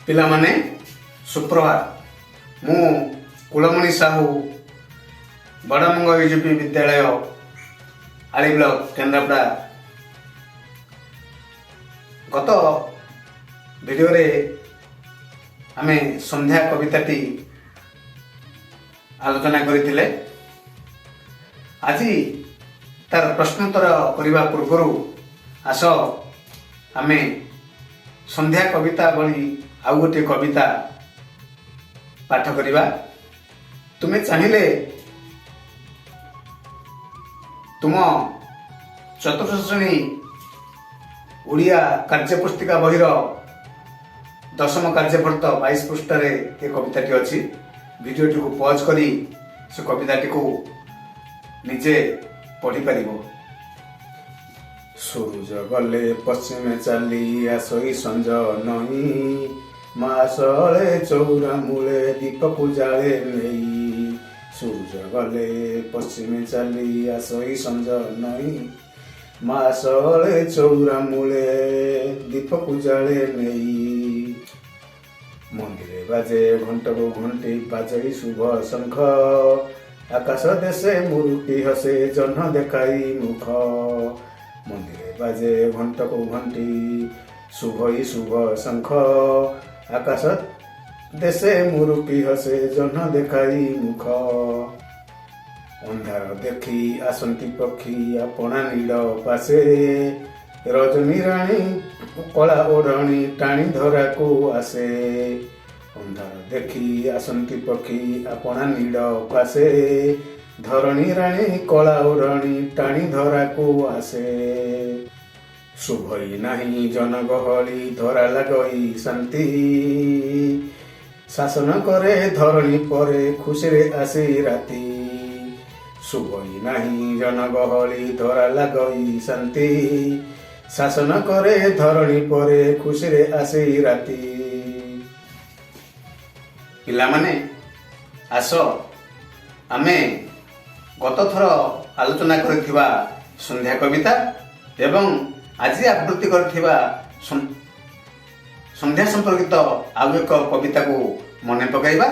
ପିଲାମାନେ ସୁପ୍ରଭାତ। ମୁଁ କୁଳମଣି ସାହୁ ବଡ଼ମଙ୍ଗ ୟୁପି ବିଦ୍ୟାଳୟ ଆଳି ବ୍ଲକ କେନ୍ଦ୍ରାପଡ଼ା। ଗତ ଭିଡ଼ିଓରେ ଆମେ ସନ୍ଧ୍ୟା କବିତାଟି ଆଲୋଚନା କରିଥିଲେ। ଆଜି ତାର ପ୍ରଶ୍ନୋତ୍ତର କରିବା ପୂର୍ବରୁ ଆସ ଆମେ ସନ୍ଧ୍ୟା କବିତା ଭଳି ଆଉ ଗୋଟିଏ କବିତା ପାଠ କରିବା। ତୁମେ ଚାହିଁଲେ ତୁମ ଚତୁର୍ଥ ଶ୍ରେଣୀ ଓଡ଼ିଆ କାର୍ଯ୍ୟପୁସ୍ତିକା ବହିର ଦଶମ କାର୍ଯ୍ୟଫଳିତ 22 ପୃଷ୍ଠାରେ ଏ କବିତାଟି ଅଛି। ଭିଡ଼ିଓଟିକୁ ପଜ୍ କରି ସେ କବିତାଟିକୁ ନିଜେ ପଢ଼ିପାରିବ। ସୂରୁଜ ଗଲେ ପଶ୍ଚିମେ ଚାଲି ଆସଇ ସଞ୍ଜ ନଈ, ମାସଳେ ଚଉରା ମୂଳେ ଦୀପକୁ ଜାଳେ ନେଇ। ସୂରୁଜ ଗଲେ ପଶ୍ଚିମେ ଚାଲି ଆସଇ ସଞ୍ଜ ନଈ, ମାସଳେ ଚଉରା ମୂଳେ ଦୀପକୁ ଜାଳେ ନେଇ। ମନ୍ଦିରେ ବାଜେ ଘଣ୍ଟକୁ ଘଣ୍ଟି ବାଜଇ ଶୁଭ ଶଙ୍ଖ, ଆକାଶ ଦେଶେ ମୁରୁକି ହସେ ଜହ୍ନ ଦେଖାଇ ମୁଖ। ମନ୍ଦିରେ ବାଜେ ଘଣ୍ଟକୁ ଘଣ୍ଟି ଶୁଭଇ ଶୁଭ ଶଙ୍ଖ, ଆକାଶ ଦେଶେ ମୁରୁକି ହସେ ଜହ୍ନ ଦେଖାଇ ମୁଖ। ଅନ୍ଧାର ଦେଖି ଆସନ୍ତି ପକ୍ଷୀ ଆପଣା ନୀଡ଼ ପାଶେ, ରଜନୀ ରାଣୀ କଳା ଓଢ଼ଣୀ ଟାଣି ଧରାକୁ ଆସେ। ଅନ୍ଧାର ଦେଖି ଆସନ୍ତି ପକ୍ଷୀ ଆପଣା ନୀଡ଼ ପାଶେ, ଧରଣୀ ରାଣୀ କଳା ଓଢ଼ଣୀ ଟାଣି ଧରାକୁ ଆସେ। ଶୁଭଇ ନାହିଁ ଜନଗହଳି ଧରା ଲାଗଇ ଶାନ୍ତି, ଶାସନ କରେ ଧରଣୀ ପରେ ଖୁସିରେ ଆସି ରାତି। ଶୁଭଇ ନାହିଁ ଜନଗହଳି ଧରା ଲାଗଇ ଶାନ୍ତି, ଶାସନ କରେ ଧରଣୀ ପରେ ଖୁସିରେ ଆସି ରାତି। ପିଲାମାନେ ଆସ ଆମେ ଗତ ଥର ଆଲୋଚନା କରିଥିବା ସନ୍ଧ୍ୟା କବିତା ଏବଂ ଆଜି ଆବୃତ୍ତି କରିଥିବା ସନ୍ଧ୍ୟା ସମ୍ପର୍କିତ ଆଉ ଏକ କବିତାକୁ ମନେ ପକାଇବା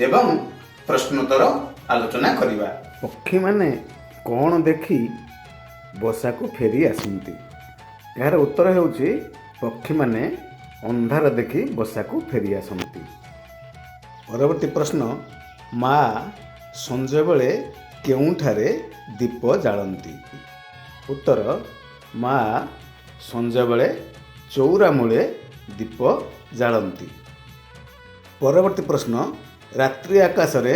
ଏବଂ ପ୍ରଶ୍ନୋତ୍ତର ଆଲୋଚନା କରିବା। ପକ୍ଷୀମାନେ କ'ଣ ଦେଖି ବସାକୁ ଫେରି ଆସନ୍ତି? ଏହାର ଉତ୍ତର ହେଉଛି ପକ୍ଷୀମାନେ ଅନ୍ଧାର ଦେଖି ବସାକୁ ଫେରି ଆସନ୍ତି। ପରବର୍ତ୍ତୀ ପ୍ରଶ୍ନ, ମା ସଞ୍ଜବେଳେ କେଉଁଠାରେ ଦୀପ ଜାଳନ୍ତି? ଉତ୍ତର, ମା ସଞ୍ଜବେଳେ ଚଉରା ମୂଳେ ଦୀପ ଜାଳନ୍ତି। ପରବର୍ତ୍ତୀ ପ୍ରଶ୍ନ, ରାତ୍ରି ଆକାଶରେ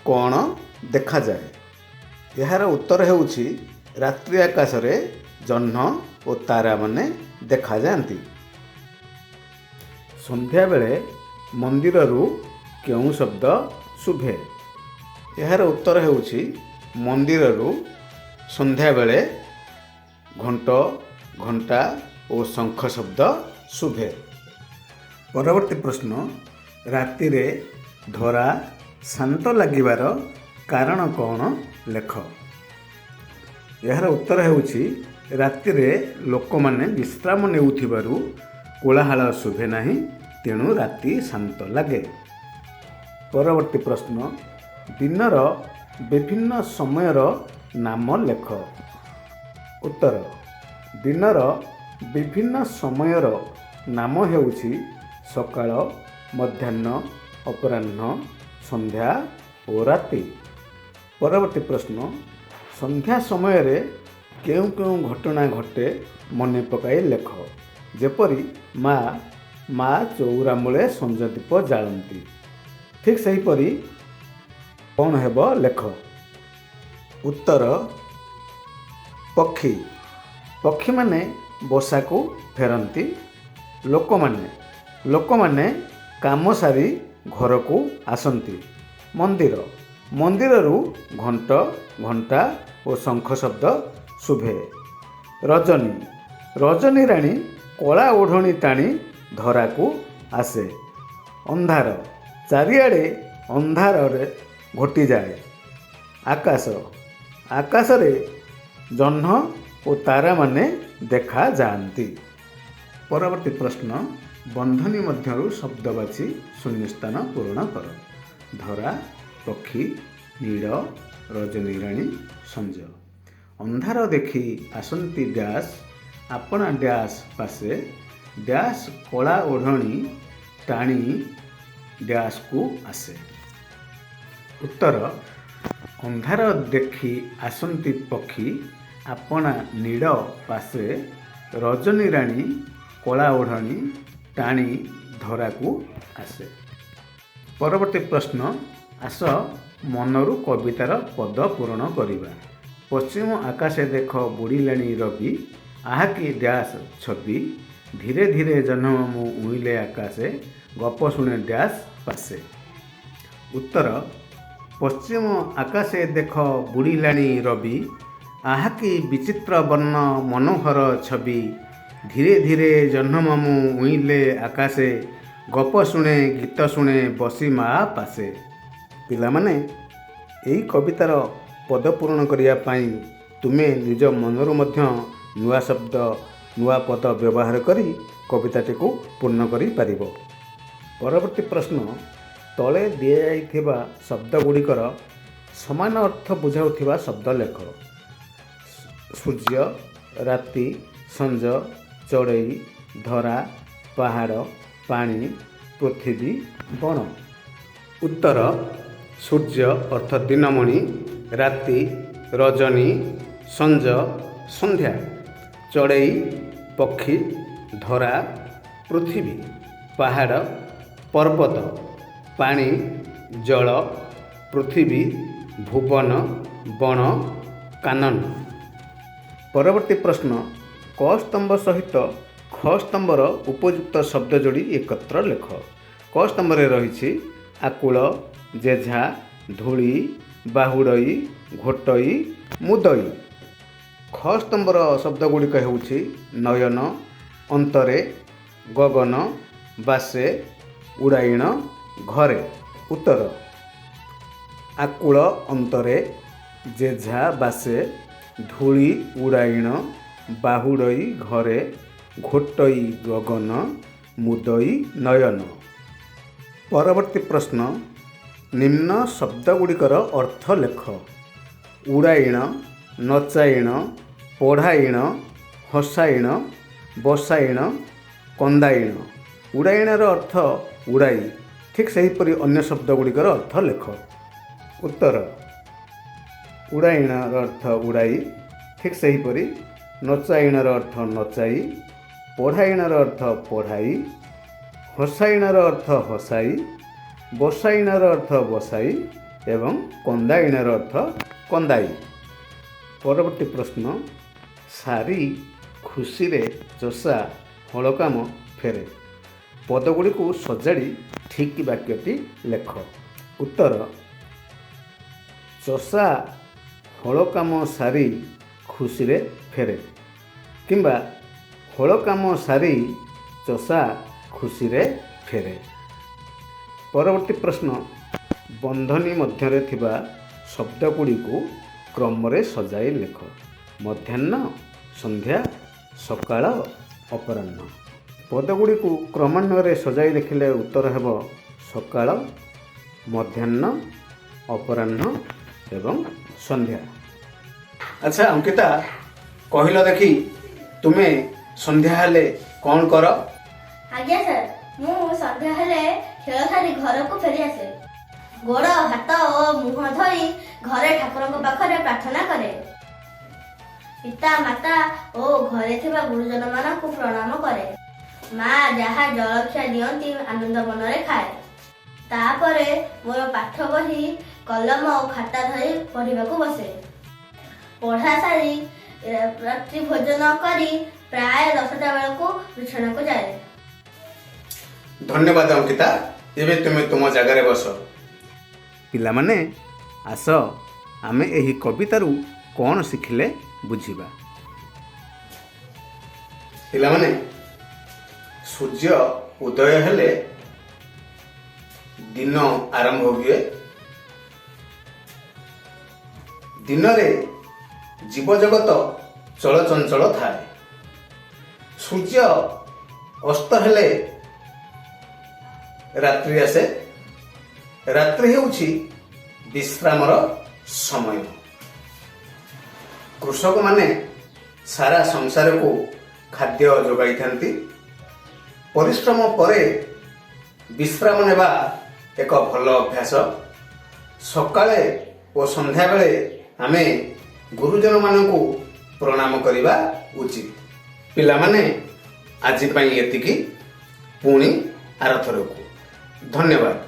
କ'ଣ ଦେଖାଯାଏ? ଏହାର ଉତ୍ତର ହେଉଛି ରାତ୍ରି ଆକାଶରେ ଜହ୍ନ ଓ ତାରାମାନେ ଦେଖାଯାଆନ୍ତି। ସନ୍ଧ୍ୟାବେଳେ ମନ୍ଦିରରୁ କେଉଁ ଶବ୍ଦ ଶୁଭେ? ଏହାର ଉତ୍ତର ହେଉଛି ମନ୍ଦିରରୁ ସନ୍ଧ୍ୟାବେଳେ ଘଣ୍ଟ, ଘଣ୍ଟା ଓ ଶଙ୍ଖ ଶବ୍ଦ ଶୁଭେ। ପରବର୍ତ୍ତୀ ପ୍ରଶ୍ନ, ରାତିରେ ଧରା ଶାନ୍ତ ଲାଗିବାର କାରଣ କ'ଣ ଲେଖ? ଏହାର ଉତ୍ତର ହେଉଛି ରାତିରେ ଲୋକମାନେ ବିଶ୍ରାମ ନେଉଥିବାରୁ କୋଳାହଳ ଶୁଭେ ନାହିଁ, ତେଣୁ ରାତି ଶାନ୍ତ ଲାଗେ। ପରବର୍ତ୍ତୀ ପ୍ରଶ୍ନ, ଦିନର ବିଭିନ୍ନ ସମୟର ନାମ ଲେଖ। ଉତ୍ତର, ଦିନର ବିଭିନ୍ନ ସମୟର ନାମ ହେଉଛି ସକାଳ, ମଧ୍ୟାହ୍ନ, ଅପରାହ୍ନ, ସନ୍ଧ୍ୟା ଓ ରାତି। ପରବର୍ତ୍ତୀ ପ୍ରଶ୍ନ, ସନ୍ଧ୍ୟା ସମୟରେ କେଉଁ କେଉଁ ଘଟଣା ଘଟେ ମନେ ପକାଇ ଲେଖ। ଯେପରି ମା ଚଉରା ମୂଳେ ସଞ୍ଜ ଦୀପ ଜାଳନ୍ତି। ଠିକ୍ ସେହିପରି କ'ଣ ହେବ ଲେଖ। ଉତ୍ତର, ପକ୍ଷୀମାନେ ବସାକୁ ଫେରନ୍ତି। ଲୋକମାନେ କାମ ସାରି ଘରକୁ ଆସନ୍ତି। ମନ୍ଦିରରୁ ଘଣ୍ଟ, ଘଣ୍ଟା ଓ ଶଙ୍ଖ ଶବ୍ଦ ଶୁଭେ। ରଜନୀ ରାଣୀ କଳା ଓଢ଼ଣୀ ଟାଣି ଧରାକୁ ଆସେ। ଅନ୍ଧାର, ଚାରିଆଡ଼େ ଅନ୍ଧାରରେ ଘୋଟିଯାଏ। ଆକାଶରେ ଜହ୍ନ ଓ ତାରାମାନେ ଦେଖାଯାଆନ୍ତି। ପରବର୍ତ୍ତୀ ପ୍ରଶ୍ନ, ବନ୍ଧନୀ ମଧ୍ୟରୁ ଶବ୍ଦ ବାଛି ଶୂନ୍ୟସ୍ଥାନ ପୂରଣ କର। ଧରା, ପକ୍ଷୀ, ନୀଡ଼, ରଜନୀରାଣୀ, ସଞ୍ଜ। ଅନ୍ଧାର ଦେଖି ଆସନ୍ତି ଡ୍ୟାସ୍, ଆପଣା ଡ୍ୟାସ୍ ପାଶେ, ଡ୍ୟାସ୍ କଳା ଓଢ଼ଣୀ ଟାଣି ଡ୍ୟାସ୍କୁ ଆସେ। ଉତ୍ତର, ଅନ୍ଧାର ଦେଖି ଆସନ୍ତି ପକ୍ଷୀ, ଆପଣା ନୀଡ଼ ପାଶେ, ରଜନୀରାଣୀ କଳା ଓଢ଼ଣୀ ଟାଣି ଧରାକୁ ଆସେ। ପରବର୍ତ୍ତୀ ପ୍ରଶ୍ନ, ଆସ ମନରୁ କବିତାର ପଦ ପୂରଣ କରିବା। ପଶ୍ଚିମ ଆକାଶେ ଦେଖ ବୁଡ଼ିଲାଣି ରବି, ଆହାକି ଡ୍ୟାସ୍ ଛବି, ଧୀରେ ଧୀରେ ଜହ୍ନମାମୁଁ ଉଇଁଲେ ଆକାଶେ, ଗପ ଶୁଣେ ଡ୍ୟାସ୍ ପାଶେ। ଉତ୍ତର, ପଶ୍ଚିମ ଆକାଶେ ଦେଖ ବୁଡ଼ିଲାଣି ରବି, ଆହାକି ବିଚିତ୍ର ବର୍ଣ୍ଣ ମନୋହର ଛବି, ଧୀରେ ଧୀରେ ଜହ୍ନମାମୁଁ ଉଇଁଲେ ଆକାଶେ, ଗପ ଶୁଣେ ଗୀତ ଶୁଣେ ବସି ମା ପାଶେ। ପିଲାମାନେ, ଏହି କବିତାର ପଦ ପୂରଣ କରିବା ପାଇଁ ତୁମେ ନିଜ ମନରୁ ମଧ୍ୟ ନୂଆ ଶବ୍ଦ ନୂଆ ପଦ ବ୍ୟବହାର କରି କବିତାଟିକୁ ପୂର୍ଣ୍ଣ କରିପାରିବ। ପରବର୍ତ୍ତୀ ପ୍ରଶ୍ନ, ତଳେ ଦିଆଯାଇଥିବା ଶବ୍ଦ ଗୁଡ଼ିକର ସମାନ ଅର୍ଥ ବୁଝାଉଥିବା ଶବ୍ଦ ଲେଖ। ସୂର୍ଯ୍ୟ, ରାତି, ସଞ୍ଜ, ଚଢ଼େଇ, ଧରା, ପାହାଡ଼, ପାଣି, ପୃଥିବୀ, ବଣ। ଉତ୍ତର, ସୂର୍ଯ୍ୟ ଅର୍ଥ ଦିନମଣି, ରାତି ରଜନୀ, ସଞ୍ଜ ସନ୍ଧ୍ୟା, ଚଢ଼େଇ ପକ୍ଷୀ, ଧରା ପୃଥିବୀ, ପାହାଡ଼ ପର୍ବତ, ପାଣି ଜଳ, ପୃଥିବୀ ଭୁବନ, ବଣ କାନନ। ପରବର୍ତ୍ତୀ ପ୍ରଶ୍ନ, କ ସ୍ତମ୍ଭ ସହିତ ଖ ସ୍ତମ୍ଭର ଉପଯୁକ୍ତ ଶବ୍ଦ ଯୋଡ଼ି ଏକତ୍ର ଲେଖ। କ ସ୍ତମ୍ଭରେ ରହିଛି ଆକୁଳ, ଜେଝା, ଧୂଳି, ବାହୁଡ଼ଇ, ଘୋଟଇ, ମୁଦଇ। ଖ ସ୍ତମ୍ଭର ଶବ୍ଦ ଗୁଡ଼ିକ ହେଉଛି ନୟନ, ଅନ୍ତରେ, ଗଗନ, ବାସେ, ଉଡ଼ାଇଣ, ଘରେ। ଉତ୍ତର, ଆକୁଳ ଅନ୍ତରେ, ଜେଝା ବାସେ, ଧୂଳି ଉଡ଼ାଇଣ, ବାହୁଡ଼ଇ ଘରେ, ଘୋଟଇ ଗଗନ, ମୁଦଇ ନୟନ। ପରବର୍ତ୍ତୀ ପ୍ରଶ୍ନ, ନିମ୍ନ ଶବ୍ଦ ଗୁଡ଼ିକର ଅର୍ଥ ଲେଖ। ଉଡ଼ାଇଣ, ନଚାଇଣ, ପଢ଼ାଇଣ, ହସାଇଣ, ବସାଇଣ, କନ୍ଦାଇଣ। ଉଡ଼ାଇଣର ଅର୍ଥ ଉଡ଼ାଇ, ଠିକ୍ ସେହିପରି ଅନ୍ୟ ଶବ୍ଦ ଗୁଡ଼ିକର ଅର୍ଥ ଲେଖ। ଉତ୍ତର, ଉଡ଼ାଇଣର ଅର୍ଥ ଉଡ଼ାଇ, ଠିକ୍ ସେହିପରି ନଚାଇଣର ଅର୍ଥ ନଚାଇ, ପଢ଼ାଇଣର ଅର୍ଥ ପଢ଼ାଇ, ହସାଇଣର ଅର୍ଥ ହସାଇ, ବସାଇଣର ଅର୍ଥ ବସାଇ ଏବଂ କନ୍ଦାଇଣର ଅର୍ଥ କନ୍ଦାଇ। ପରବର୍ତ୍ତୀ ପ୍ରଶ୍ନ, ସାରି ଖୁସିରେ ଚଷା ହଳ କାମ ଫେରେ। ପଦଗୁଡ଼ିକୁ ସଜାଡ଼ି ଠିକ୍ ବାକ୍ୟଟି ଲେଖ। ଉତ୍ତର, ଚଷା ହଳ କାମ ସାରି ଖୁସିରେ ଫେରେ କିମ୍ବା ହଳ କାମ ସାରି ଚଷା ଖୁସିରେ ଫେରେ। ପରବର୍ତ୍ତୀ ପ୍ରଶ୍ନ, ବନ୍ଧନୀ ମଧ୍ୟରେ ଥିବା ଶବ୍ଦ ଗୁଡ଼ିକୁ କ୍ରମରେ ସଜାଇ ଲେଖ। ମଧ୍ୟାହ୍ନ, ସନ୍ଧ୍ୟା, ସକାଳ, ଅପରାହ୍ନ। ପଦଗୁଡ଼ିକୁ କ୍ରମାନ୍ୱୟରେ ସଜାଇ ଲେଖିଲେ ଉତ୍ତର ହେବ ସକାଳ, ମଧ୍ୟାହ୍ନ, ଅପରାହ୍ନ ଏବଂ ସନ୍ଧ୍ୟା। ଆଚ୍ଛା ଅଙ୍କିତା, କହିଲ ଦେଖି ତୁମେ ସନ୍ଧ୍ୟା ହେଲେ କ'ଣ କର? ଆଜ୍ଞା ସାର୍, ମୁଁ ସନ୍ଧ୍ୟା ହେଲେ ଖେଳ ସାରି ଘରକୁ ଫେରି ଆସେ। ଗୋଡ଼ ହାତ ଓ ମୁହଁ ଧୋଇ ଘରେ ଠାକୁରଙ୍କ ପାଖରେ ପ୍ରାର୍ଥନା କରେ। ପିତା ମାତା ଓ ଘରେ ଥିବା ଗୁରୁଜନମାନଙ୍କୁ ପ୍ରଣାମ କରେ। ମା ଯାହା ଜଳଖିଆ ଦିଅନ୍ତି ଆନନ୍ଦ ମନରେ ଖାଏ। ତାପରେ ମୋର ପାଠ ବହି, କଲମ ଓ ଖାତା ଧରି ପଢ଼ିବାକୁ ବସେ। ପଢ଼ା ସାରି ରାତ୍ରି ଭୋଜନ କରି ପ୍ରାୟ 10ଟା ବେଳକୁ ବିଛଣାକୁ ଯାଏ। ଧନ୍ୟବାଦ ଅଙ୍କିତା, ଏବେ ତୁମେ ତୁମ ଜାଗାରେ ବସ। ପିଲାମାନେ, ଆସ ଆମେ ଏହି କବିତାରୁ କ'ଣ ଶିଖିଲେ ବୁଝିବା। ପିଲାମାନେ, ସୂର୍ଯ୍ୟ ଉଦୟ ହେଲେ ଦିନ ଆରମ୍ଭ ହୁଏ। ଦିନରେ ଜୀବଜଗତ ଚଳଚଞ୍ଚଳ ଥାଏ। ସୂର୍ଯ୍ୟ ଅସ୍ତ ହେଲେ ରାତ୍ରି ଆସେ। ରାତ୍ରି ହେଉଛି ବିଶ୍ରାମର ସମୟ। କୃଷକମାନେ ସାରା ସଂସାରକୁ ଖାଦ୍ୟ ଯୋଗାଇଥାନ୍ତି। ପରିଶ୍ରମ ପରେ ବିଶ୍ରାମ ନେବା ଏକ ଭଲ ଅଭ୍ୟାସ। ସକାଳେ ଓ ସନ୍ଧ୍ୟାବେଳେ ଆମେ ଗୁରୁଜନମାନଙ୍କୁ ପ୍ରଣାମ କରିବା ଉଚିତ। ପିଲାମାନେ, ଆଜି ପାଇଁ ଏତିକି। ପୁଣି ଆରଥରକୁ। ଧନ୍ୟବାଦ।